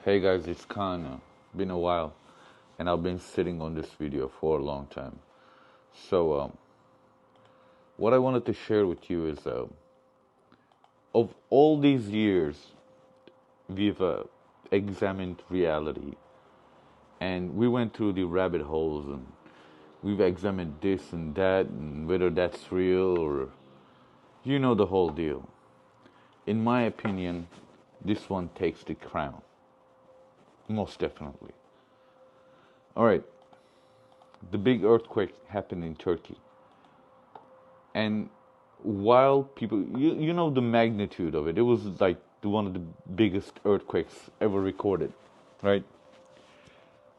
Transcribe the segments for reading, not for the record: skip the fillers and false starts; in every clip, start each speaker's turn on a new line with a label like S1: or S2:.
S1: Hey guys, it's Khan. Been a while, and I've been sitting on this video for a long time. So, what I wanted to share with you is, of all these years, we've examined reality, and we went through the rabbit holes, and we've examined this and that, and whether that's real or the whole deal. In my opinion, this one takes the crown, most definitely. All right, the big earthquake happened in Turkey. And while people, you know the magnitude of it, it was like one of the biggest earthquakes ever recorded, right?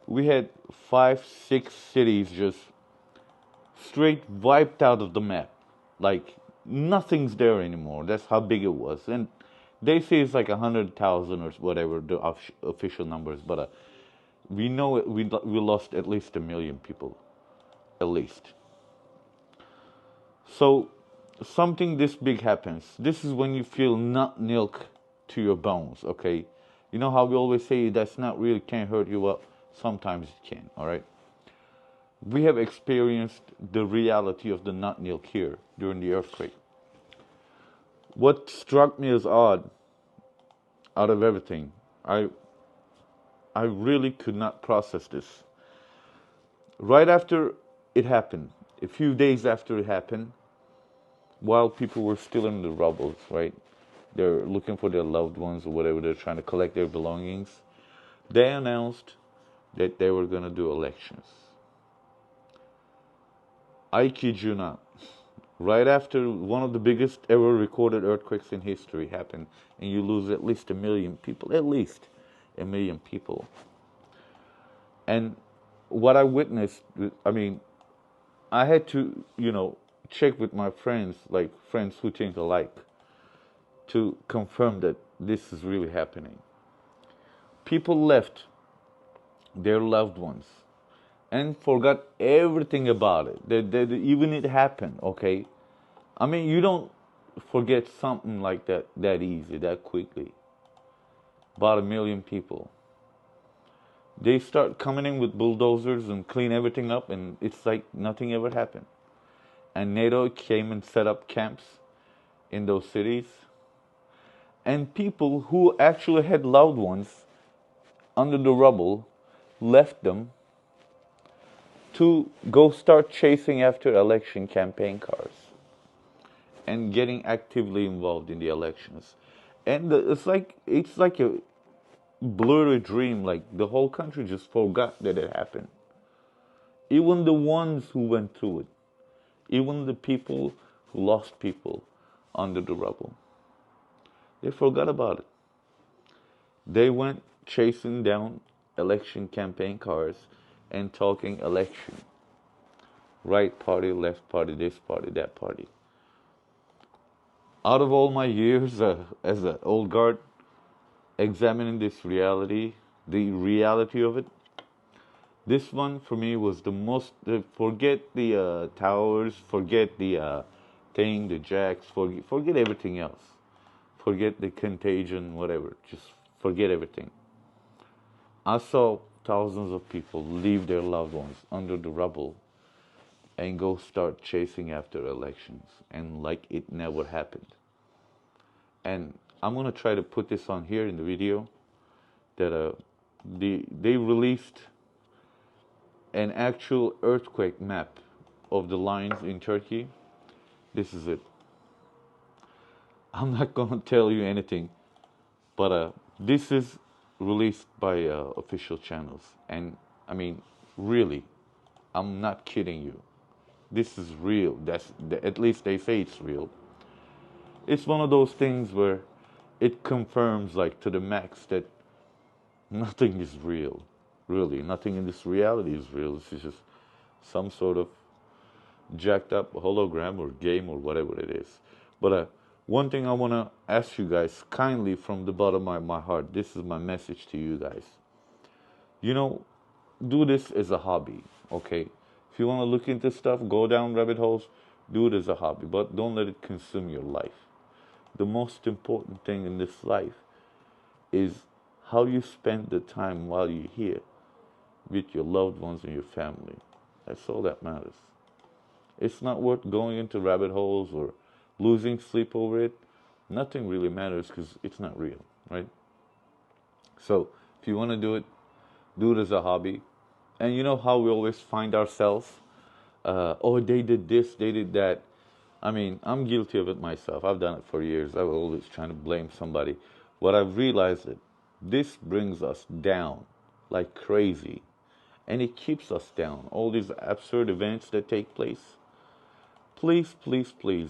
S1: We had 5, 6 cities just straight wiped out of the map. Like nothing's there anymore. That's how big it was. And they say it's like 100,000 or whatever the official numbers, but we know we lost at least 1 million people, at least. So something this big happens. This is when you feel not milk to your bones, okay? You know how we always say that's not real, can't hurt you? Well, sometimes it can, all right? We have experienced the reality of the nut milk here during the earthquake. What struck me as odd out of everything, I really could not process this. Right after it happened, a few days after it happened, while people were still in the rubbles, right? They're looking for their loved ones or whatever, they're trying to collect their belongings. They announced that they were going to do elections. I kid you not. Right after one of the biggest ever recorded earthquakes in history happened, and you lose at least 1 million people, at least 1 million people. And what I witnessed, I mean, I had to, check with my friends, like friends who think alike, to confirm that this is really happening. People left their loved ones and forgot everything about it. Even it happened, okay? I mean, you don't forget something like that easy, that quickly. About 1 million people. They start coming in with bulldozers and clean everything up, and it's like nothing ever happened. And NATO came and set up camps in those cities. And people who actually had loved ones under the rubble left them to go start chasing after election campaign cars and getting actively involved in the elections. And it's like a blurry dream. Like the whole country just forgot that it happened. Even the ones who went through it, even the people who lost people under the rubble, they forgot about it. They went chasing down election campaign cars and talking election. Right party, left party, this party, that party. Out of all my years as an old guard, examining this reality, the reality of it, this one for me was the most. Forget the towers, forget the thing, the jacks, forget everything else. Forget the contagion, whatever. Just forget everything. I saw thousands of people leave their loved ones under the rubble and go start chasing after elections, and like it never happened. And I'm gonna try to put this on here in the video that they released an actual earthquake map of the lines in Turkey. This is it. I'm not gonna tell you anything, but this is released by official channels, and I mean, really, I'm not kidding you. This is real. At least they say it's real. It's one of those things where it confirms, like to the max, that nothing is real. Really, nothing in this reality is real. This is just some sort of jacked up hologram or game or whatever it is. But one thing I want to ask you guys kindly from the bottom of my heart, this is my message to you guys. You know, do this as a hobby, okay? If you want to look into stuff, go down rabbit holes, do it as a hobby, but don't let it consume your life. The most important thing in this life is how you spend the time while you're here with your loved ones and your family. That's all that matters. It's not worth going into rabbit holes or losing sleep over it. Nothing really matters because it's not real, right? So if you want to do it as a hobby. And you know how we always find ourselves, oh, they did this, they did that. I mean, I'm guilty of it myself. I've done it for years. I was always trying to blame somebody. What I've realized is this brings us down like crazy. And it keeps us down. All these absurd events that take place. Please, please, please.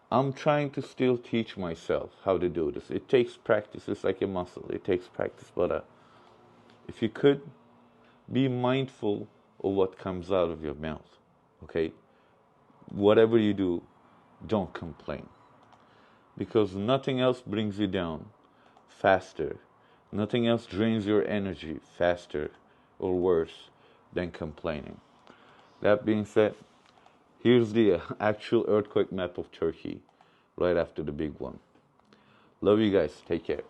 S1: I'm trying to still teach myself how to do this. It takes practice. It's like a muscle. It takes practice. But if you could, be mindful of what comes out of your mouth. Okay? Whatever you do, don't complain. Because nothing else brings you down faster. Nothing else drains your energy faster or worse than complaining. That being said, here's the actual earthquake map of Turkey right after the big one. Love you guys. Take care.